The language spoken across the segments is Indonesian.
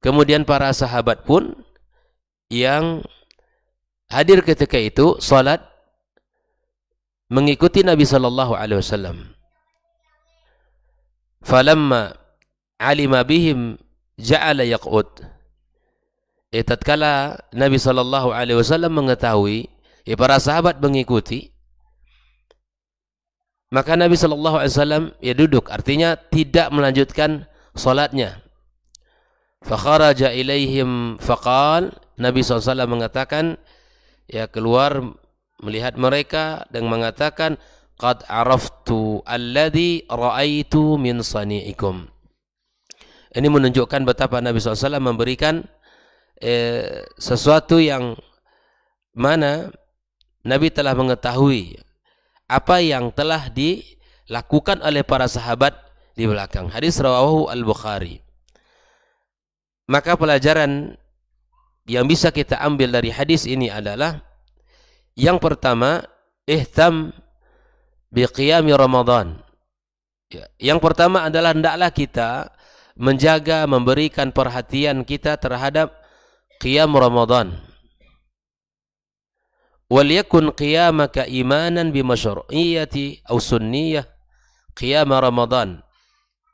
Kemudian para sahabat pun yang hadir ketika itu salat mengikuti Nabi sallallahu alaihi wasallam. Falamma alima bihim ja'ala yaq'ud. Tatkala Nabi sallallahu alaihi wasallam mengetahui para sahabat mengikuti, maka Nabi sallallahu alaihi wasallam duduk, artinya tidak melanjutkan salatnya. Fa kharaja ilaihim faqal, Nabi SAW mengatakan, keluar melihat mereka dan mengatakan, qad araftu alladhi ra'aitu min sani'ikum. Ini menunjukkan betapa Nabi SAW memberikan sesuatu yang mana Nabi telah mengetahui apa yang telah dilakukan oleh para sahabat di belakang. Hadis rawahu Al-Bukhari. Maka pelajaran yang bisa kita ambil dari hadis ini adalah, yang pertama, ihtam biqiyami Ramadan. Yang pertama adalah hendaklah kita menjaga, memberikan perhatian kita terhadap qiyam Ramadan. Wal yakun qiyamaka imanan bimasyru'iyyati aw sunniyah qiyam Ramadan.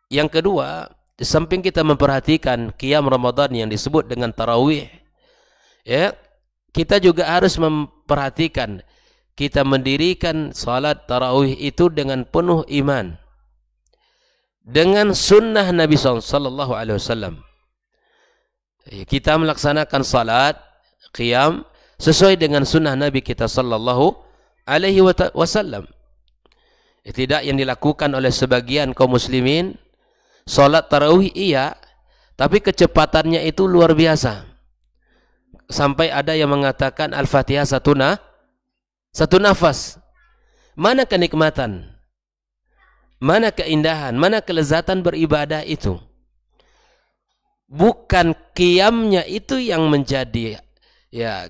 Yang kedua, di samping kita memperhatikan qiyam Ramadan yang disebut dengan tarawih, kita juga harus memperhatikan kita mendirikan salat tarawih itu dengan penuh iman dengan sunnah Nabi sallallahu alaihi wasallam. Kita melaksanakan salat qiyam sesuai dengan sunnah Nabi kita sallallahu alaihi wasallam. Tidak yang dilakukan oleh sebagian kaum muslimin. Salat tarawih iya, tapi kecepatannya itu luar biasa. Sampai ada yang mengatakan Al-Fatihah satu nafas. Mana kenikmatan? Mana keindahan? Mana kelezatan beribadah itu? Bukan qiyamnya itu yang menjadi,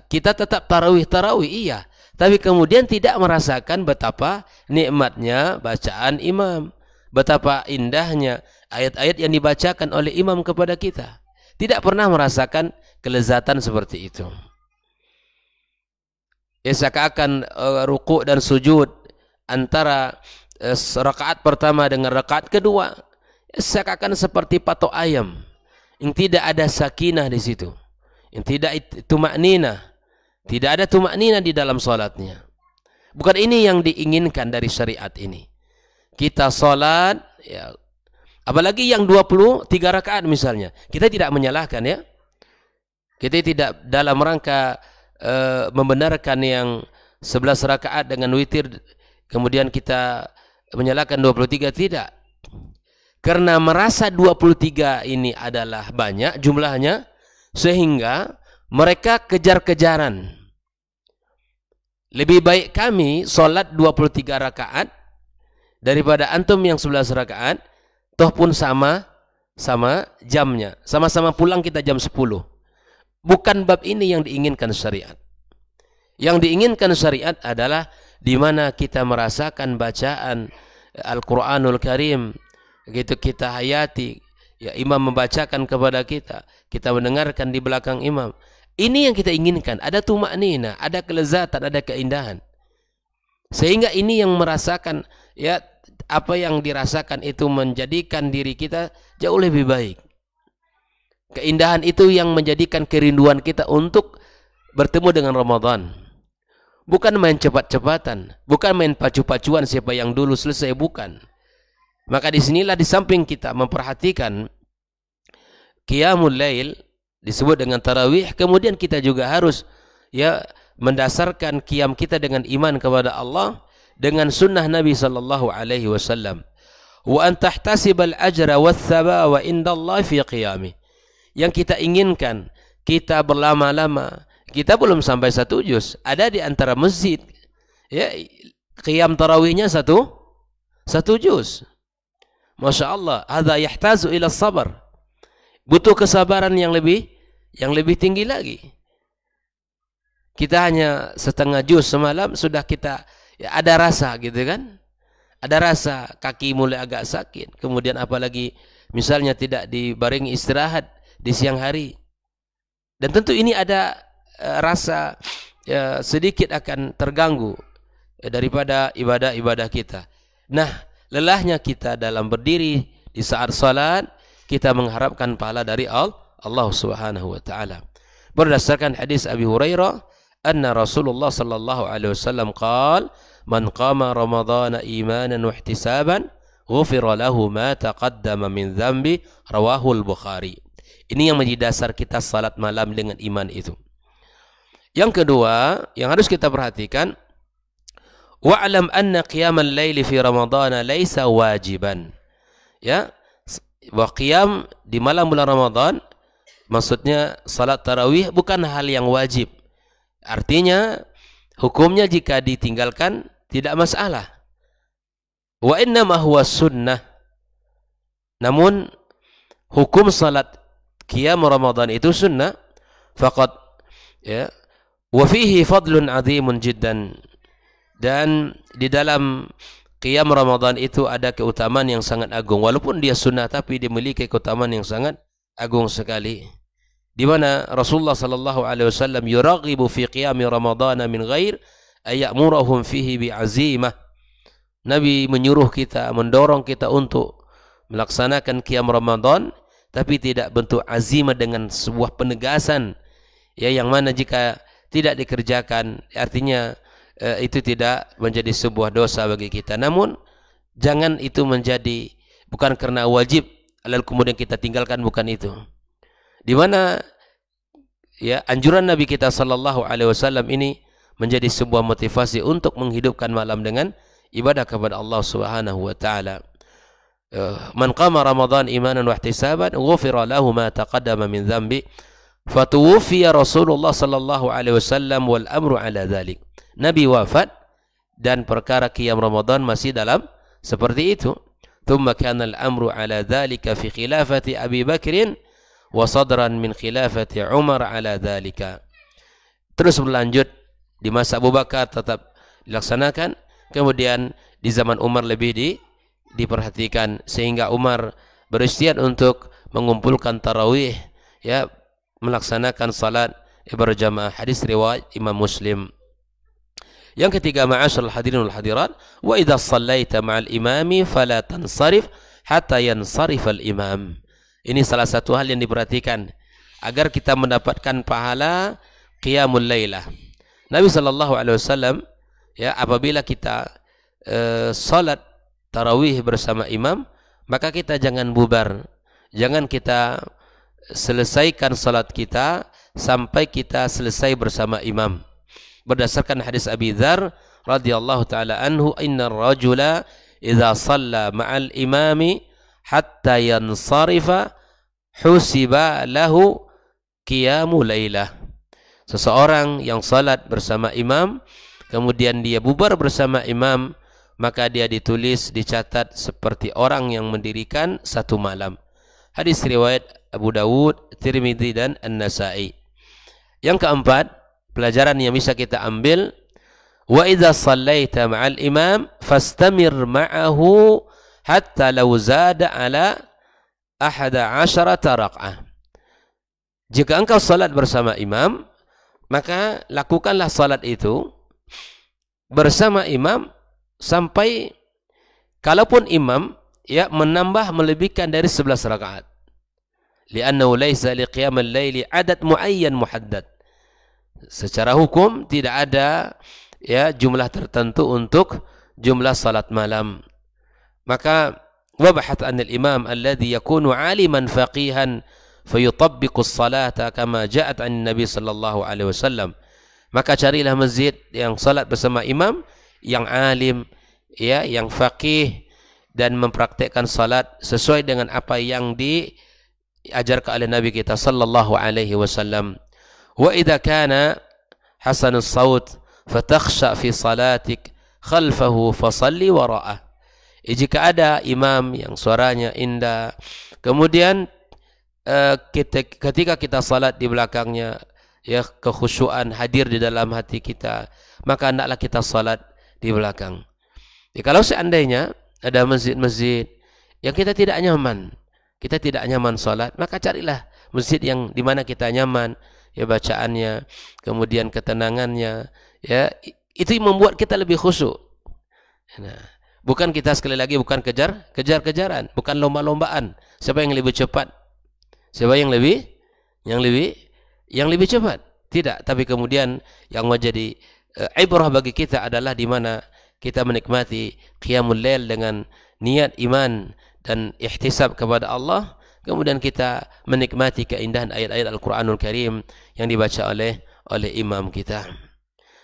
kita tetap tarawih iya, tapi kemudian tidak merasakan betapa nikmatnya bacaan imam, betapa indahnya ayat-ayat yang dibacakan oleh imam kepada kita. Tidak pernah merasakan kelezatan seperti itu. Seakan rukuk dan sujud antara rakaat pertama dengan rakaat kedua, seakan seperti patok ayam yang tidak ada sakinah di situ, yang tidak tumakninah, tidak ada tumakninah di dalam salatnya. Bukan ini yang diinginkan dari syariat ini. Kita salat, apalagi yang 23 rakaat misalnya, kita tidak menyalahkan ya. Kita tidak dalam rangka membenarkan yang 11 rakaat dengan witir kemudian kita menyalahkan 23, tidak. Karena merasa 23 ini adalah banyak jumlahnya sehingga mereka kejar-kejaran. Lebih baik kami salat 23 rakaat daripada antum yang 11 rakaat, toh pun sama jamnya. Sama-sama pulang kita jam 10. Bukan bab ini yang diinginkan syariat. Yang diinginkan syariat adalah di mana kita merasakan bacaan Al-Qur'anul Karim, gitu kita hayati, imam membacakan kepada kita, kita mendengarkan di belakang imam. Ini yang kita inginkan, ada tumaknina, ada kelezatan, ada keindahan. Sehingga ini yang merasakan, apa yang dirasakan itu menjadikan diri kita jauh lebih baik. Keindahan itu yang menjadikan kerinduan kita untuk bertemu dengan Ramadan. Bukan main cepat-cepatan, bukan main pacu-pacuan siapa yang dulu selesai, bukan. Maka disinilah di samping kita memperhatikan qiyamul lail disebut dengan tarawih, kemudian kita juga harus mendasarkan qiyam kita dengan iman kepada Allah dengan sunnah Nabi sallallahu alaihi wasallam. Wa an tahtasibal ajra wath-thaba wa indallahi fi qiyamih. Yang kita inginkan, kita berlama-lama, kita belum sampai 1 juz, ada di antara masjid qiyam tarawihnya satu juz. Masya Allah, hadza yahtazu ila sabar. Butuh kesabaran yang lebih tinggi lagi. Kita hanya setengah juz semalam sudah kita ada rasa gitu kan? Ada rasa kaki mulai agak sakit. Kemudian apalagi misalnya tidak dibarengi istirahat di siang hari. Dan tentu ini ada rasa sedikit akan terganggu daripada ibadah-ibadah kita. Nah, lelahnya kita dalam berdiri di saat salat, kita mengharapkan pahala dari Allah Subhanahu wa taala. Berdasarkan hadis Abi Hurairah, anna Rasulullah sallallahu alaihi wasallam qaal, man qama ramadhana imanan wa ihtisaban, ghufira lahu ma taqaddama min dhanbi, rawahu al-Bukhari. Ini yang menjadi dasar kita salat malam dengan iman itu. Yang kedua, yang harus kita perhatikan, wa'lam anna qiyamal laili fi ramadhana laisa wajiban. Ya, bahwa qiyam di malam bulan Ramadan, maksudnya salat tarawih bukan hal yang wajib. Artinya hukumnya jika ditinggalkan tidak masalah. Wa innama huwa sunnah. Namun hukum salat qiyam Ramadan itu sunnah faqat, ya. Wa fihi fadlun 'azimun jiddan. Dan di dalam qiyam Ramadan itu ada keutamaan yang sangat agung. Walaupun dia sunnah, tapi dia memiliki keutamaan yang sangat agung sekali. Di mana Rasulullah sallallahu alaihi wasallam yuraghibu fi qiyam Ramadan min ghair ay ya'muruhum fihi bi'azimah. Nabi menyuruh kita, mendorong kita untuk melaksanakan qiyam Ramadan, tapi tidak bentuk azimah dengan sebuah penegasan, ya, yang mana jika tidak dikerjakan artinya itu tidak menjadi sebuah dosa bagi kita. Namun jangan itu menjadi bukan karena wajib lalu kemudian kita tinggalkan, bukan itu. Di mana, ya, anjuran Nabi kita sallallahu alaihi wasallam ini menjadi sebuah motivasi untuk menghidupkan malam dengan ibadah kepada Allah Subhanahu wa taala. Man qama Ramadan imanan wa ihtisaban ghufira lahu ma taqaddama min dhanbi fatuwfiya Rasulullah sallallahu alaihi wasallam wal amru ala dhalik. Nabi wafat dan perkara qiyam Ramadan masih dalam seperti itu. Thumma kana al-amru ala dhalika fi khilafati Abi Bakr wa sadran min khilafati Umar ala dhalika. Terus berlanjut di masa Abu Bakar tetap dilaksanakan, kemudian di zaman Umar lebih diperhatikan, sehingga Umar beristiad untuk mengumpulkan tarawih, ya, melaksanakan salat berjamaah. Hadis riwayat Imam Muslim. Yang ketiga, ma'asyiral hadirin wal hadirat, wa idza shallaita ma'al imami fala tansarif hatta yansarif al imam. Ini salah satu hal yang diperhatikan agar kita mendapatkan pahala qiyamul lailah. Nabi sallallahu alaihi wasallam, ya, apabila kita salat tarawih bersama imam, maka kita jangan bubar. Jangan kita selesaikan salat kita sampai kita selesai bersama imam. Berdasarkan hadis Abi Dzar radhiyallahu taala anhu, innar rajula idza shalla ma'al imami hatta yansarifa husiba lahu qiyamul lailah. Seseorang yang salat bersama imam kemudian dia bubar bersama imam, maka dia ditulis, dicatat seperti orang yang mendirikan satu malam. Hadis riwayat Abu Dawud, Tirmidzi dan An-Nasa'i. Yang keempat, pelajaran yang bisa kita ambil, wa idza shallaita ma'al imam fastamir ma'ahu hatta law zada ala 11 raq'ah. Jika engkau salat bersama imam, maka lakukanlah salat itu bersama imam sampai kalaupun imam, ya, menambah melebihkan dari 11 rakaat. Li'annahu laisa liqiyamil laili adad muayyan muhaddad. Secara hukum tidak ada, ya, jumlah tertentu untuk jumlah salat malam. Maka wabahat anil imam alladhi yakunu aliman faqihan fayutabbiqu as-salata kama ja'at an Nabi sallallahu alaihi wasallam. Maka carilah masjid yang salat bersama imam yang alim, ya, yang faqih dan mempraktikkan salat sesuai dengan apa yang diajarkan oleh Nabi kita sallallahu alaihi wasallam. Wa idza kana hasanus saut fatakhsha fi salatik khalfahu fasalli wara'ah. Jika ada imam yang suaranya indah, kemudian ketika kita salat di belakangnya, ya, kekhusyuan hadir di dalam hati kita, maka hendaklah kita salat di belakang. Ya, kalau seandainya ada masjid-masjid yang kita tidak nyaman salat, maka carilah masjid yang di mana kita nyaman, ya bacaannya, kemudian ketenangannya, ya itu membuat kita lebih khusyuk. Nah, bukan kita sekali lagi bukan kejar-kejaran, bukan lomba-lombaan. Siapa yang lebih cepat? Siapa yang lebih cepat? Tidak, tapi kemudian yang menjadi ibrah bagi kita adalah di mana kita menikmati qiyamul lail dengan niat iman dan ihtisab kepada Allah, kemudian kita menikmati keindahan ayat-ayat Al-Qur'anul Karim yang dibaca oleh imam kita.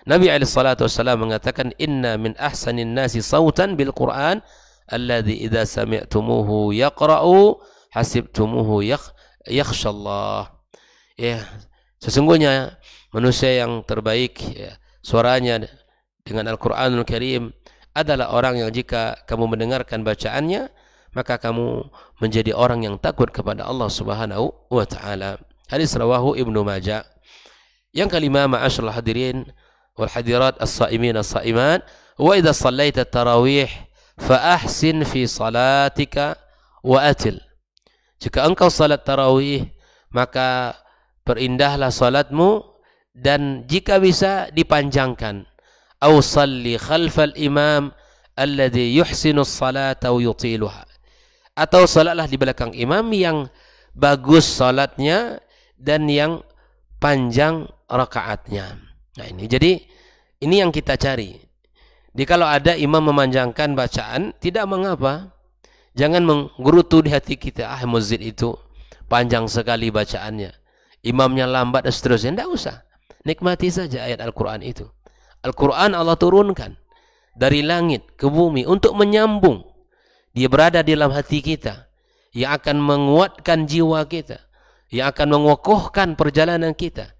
Nabi SAW mengatakan, inna min ahsanin nasi sautan bil Qur'an alladhi idza sami'tumuhu yaqra'u hasibtumuhu yakhshallah. Ya, sesungguhnya manusia yang terbaik, ya, suaranya dengan Al-Qur'anul Karim adalah orang yang jika kamu mendengarkan bacaannya, maka kamu menjadi orang yang takut kepada Allah Subhanahu wa taala. Hadis rawahu Ibnu Majah. Yang kelima, ma'asyiral hadirin wal hadirat as-saimin as-saimat, wa idza shallaita tarawih fa ahsin fi salatika wa atil. Jika engkau salat tarawih, maka perindahlah salatmu dan jika bisa dipanjangkan. Aw salli khalfal imam alladhi yuhsinu as-salata wa yutiluha. Atau salatlah di belakang imam yang bagus salatnya dan yang panjang rakaatnya. Nah jadi ini yang kita cari. Jadi kalau ada imam memanjangkan bacaan, tidak mengapa. Jangan menggerutu di hati kita, masjid itu panjang sekali bacaannya, imamnya lambat dan seterusnya. Tidak usah. Nikmati saja ayat Al-Quran itu. Al-Quran Allah turunkan dari langit ke bumi untuk menyambung. Dia berada di dalam hati kita, yang akan menguatkan jiwa kita, yang akan mengokohkan perjalanan kita.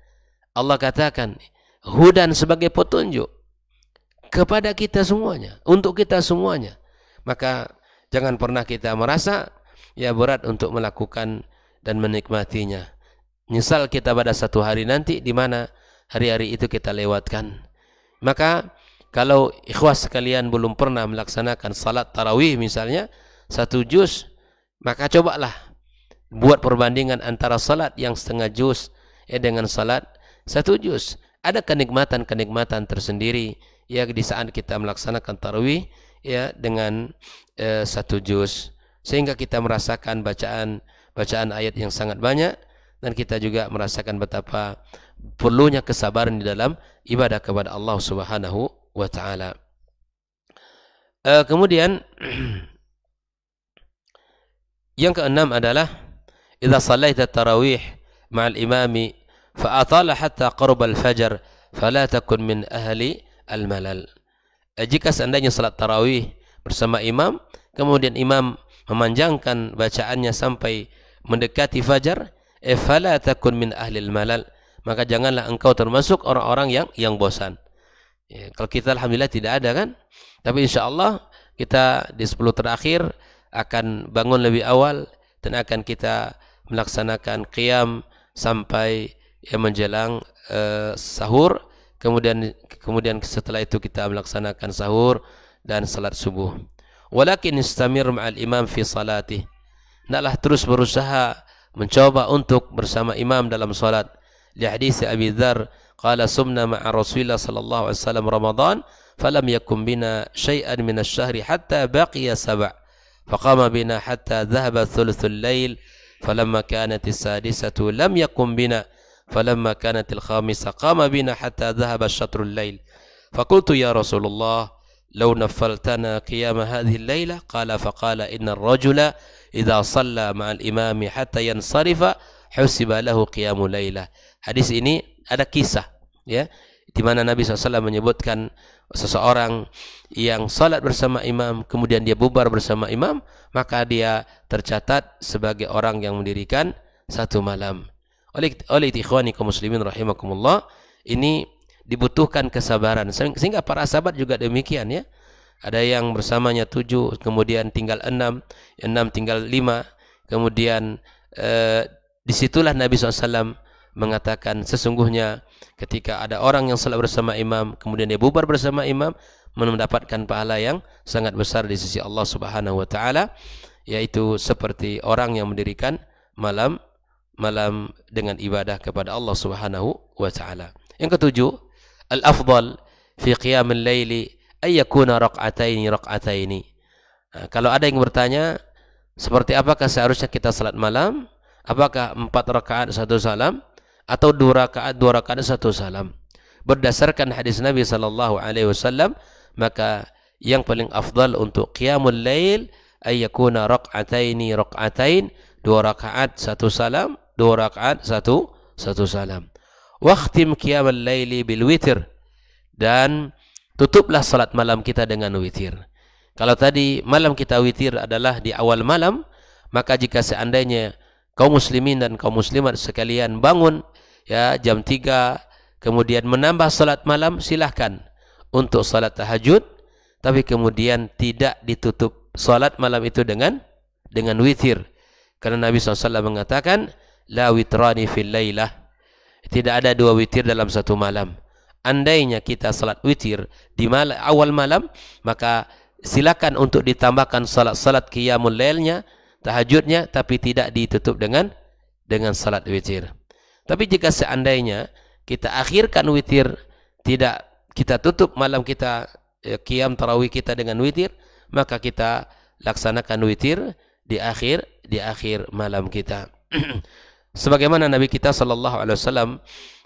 Allah katakan, hudan sebagai petunjuk kepada kita semuanya, untuk kita semuanya. Maka jangan pernah kita merasa ya berat untuk melakukan dan menikmatinya. Misal kita pada satu hari nanti di mana hari-hari itu kita lewatkan. Maka kalau ikhwas sekalian belum pernah melaksanakan salat tarawih misalnya 1 juz, maka cobalah buat perbandingan antara salat yang setengah juz dengan salat 1 juz. Ada kenikmatan-kenikmatan tersendiri ya di saat kita melaksanakan tarawih ya dengan 1 juz, sehingga kita merasakan bacaan ayat yang sangat banyak, dan kita juga merasakan betapa perlunya kesabaran di dalam ibadah kepada Allah Subhanahu wa taala. Kemudian yang keenam adalah idza shallaita tarawih ma'al imami fa atala hatta qarba al-fajr fala takun min ahli al-malal. Jika seandainya salat tarawih bersama imam, kemudian imam memanjangkan bacaannya sampai mendekati fajar, fala takun min ahli al-malal, maka janganlah engkau termasuk orang-orang yang bosan. Ya, kalau kita alhamdulillah tidak ada kan, tapi insyaallah kita di 10 terakhir akan bangun lebih awal dan akan kita melaksanakan qiyam sampai menjelang sahur, kemudian setelah itu kita melaksanakan sahur dan salat subuh. Walakin istamir ma'al imam fi salatih, hendaklah terus berusaha mencoba untuk bersama imam dalam salat. Li hadis Abi Dzar qala sumna ma'a Rasulillah sallallahu alaihi wasallam Ramadan falam yakun bina syai'an min asy-syahri hatta baqiya sab'. فقام بنا حتى ذهب ثلث الليل فلما كانت السادسة لم يقم بنا فلما كانت الخامسة قام بنا حتى ذهب شطر الليل فقلت يا رسول الله لو نفلتنا قيام هذه الليلة فقال إن الرجل إذا صلى مع الإمام حتى ينصرف حسب له قيام ليلة. Hadis ini ada kisah ya, di mana Nabi SAW menyebutkan seseorang yang salat bersama imam kemudian dia bubar bersama imam, maka dia tercatat sebagai orang yang mendirikan 1 malam. Oleh ikhwani kaum muslimin rahimakumullah, ini dibutuhkan kesabaran, sehingga para sahabat juga demikian ya. Ada yang bersamanya 7, kemudian tinggal 6 tinggal 5, kemudian disitulah Nabi SAW mengatakan sesungguhnya ketika ada orang yang salat bersama imam kemudian dia bubar bersama imam, mendapatkan pahala yang sangat besar di sisi Allah Subhanahu wa taala, yaitu seperti orang yang mendirikan malam malam dengan ibadah kepada Allah Subhanahu wa taala. Yang ketujuh, al-afdal fi qiyamil laili ay yakuna raq'ataini. Nah, kalau ada yang bertanya, seperti apakah seharusnya kita salat malam? Apakah 4 rakaat 1 salam atau 2 rakaat 1 salam? Berdasarkan hadis Nabi sallallahu alaihi wasallam, maka yang paling afdal untuk qiyamul lail ay yakuna raq'atain, 2 rakaat 1 salam, 2 rakaat 1 salam. Waqtim qiyamul laili bil witr, dan tutuplah salat malam kita dengan witir. Kalau tadi malam kita witir adalah di awal malam, maka jika seandainya kaum muslimin dan kaum muslimat sekalian bangun ya jam 3 kemudian menambah salat malam, silahkan untuk salat tahajud, tapi kemudian tidak ditutup salat malam itu dengan witir. Karena Nabi SAW mengatakan, la witrani fil lailah, tidak ada 2 witir dalam satu malam. Andainya kita salat witir di awal malam, maka silakan untuk ditambahkan salat qiyamul lailnya, tahajudnya, tapi tidak ditutup dengan salat witir. Tapi jika seandainya kita akhirkan witir, tidak kita tutup malam kita qiyam tarawih kita dengan witir, maka kita laksanakan witir di akhir malam kita. Sebagaimana Nabi kita sallallahu alaihi wasallam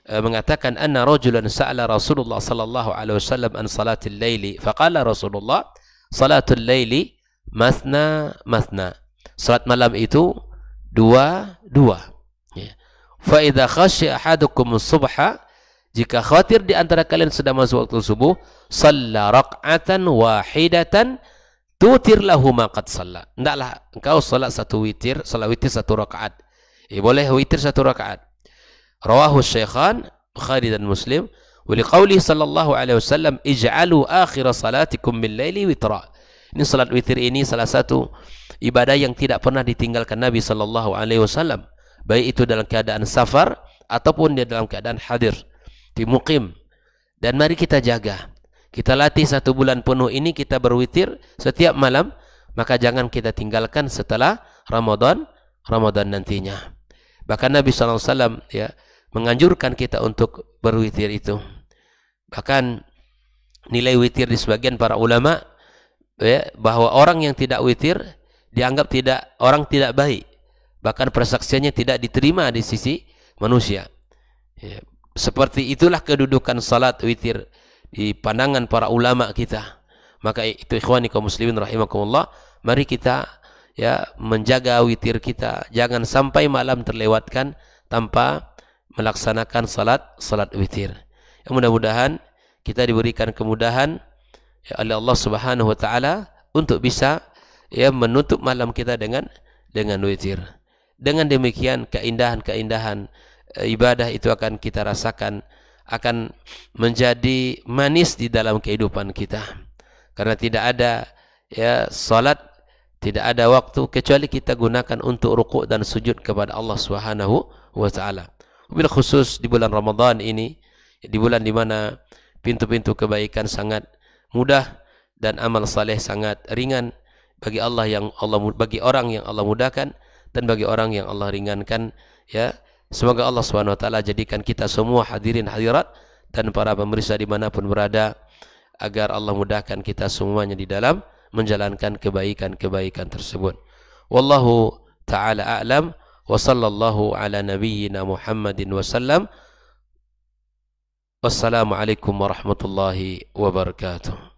mengatakan, anna rajulan sa'ala Rasulullah sallallahu alaihi wasallam an salatil laili, faqala Rasulullah, salatul laili mathna. Salat malam itu 2. Ya. Fa idza khasya ahadukum subha, jika khawatir di antara kalian sedang masuk waktu subuh, shalla raq'atan wahidatan tutir lahu ma qad shalla. Hendaklah engkau salat witir 1 rakaat. Boleh witir 1 rakaat. Rawahu Syaikhan Bukhari dan Muslim, wa liqauli sallallahu alaihi wasallam, ij'alu akhir salatikum bil laili witra. Ini salat witir ini salah satu ibadah yang tidak pernah ditinggalkan Nabi sallallahu alaihi wasallam, baik itu dalam keadaan safar ataupun dia dalam keadaan hadir di muqim. Dan mari kita jaga, kita latih 1 bulan penuh ini kita berwitir setiap malam, maka jangan kita tinggalkan setelah Ramadan nantinya. Bahkan Nabi SAW ya menganjurkan kita untuk berwitir itu. Bahkan nilai witir di sebagian para ulama ya, bahwa orang yang tidak witir dianggap orang tidak baik, bahkan persaksiannya tidak diterima di sisi manusia. Ya, seperti itulah kedudukan salat witir di pandangan para ulama kita. Maka itu ikhwani kaum muslimin rahimakumullah, mari kita ya menjaga witir kita, jangan sampai malam terlewatkan tanpa melaksanakan salat witir. Ya, mudah-mudahan kita diberikan kemudahan ya oleh Allah Subhanahu wa taala untuk bisa ya menutup malam kita dengan witir. Dengan demikian keindahan ibadah itu akan kita rasakan, akan menjadi manis di dalam kehidupan kita. Karena tidak ada ya salat, tidak ada waktu kecuali kita gunakan untuk rukuk dan sujud kepada Allah Subhanahu wa taala. Wabil khusus di bulan Ramadan ini, di bulan di mana pintu-pintu kebaikan sangat mudah dan amal saleh sangat ringan bagi bagi orang yang Allah mudahkan dan bagi orang yang Allah ringankan ya. Semoga Allah Subhanahu wa taala jadikan kita semua hadirin hadirat dan para pemirsa dimanapun berada, agar Allah mudahkan kita semuanya di dalam menjalankan kebaikan tersebut. Wallahu ta'ala a'lam, wa sallallahu ala nabiyyina Muhammadin wa sallam. Wassalamualaikum warahmatullahi wabarakatuh.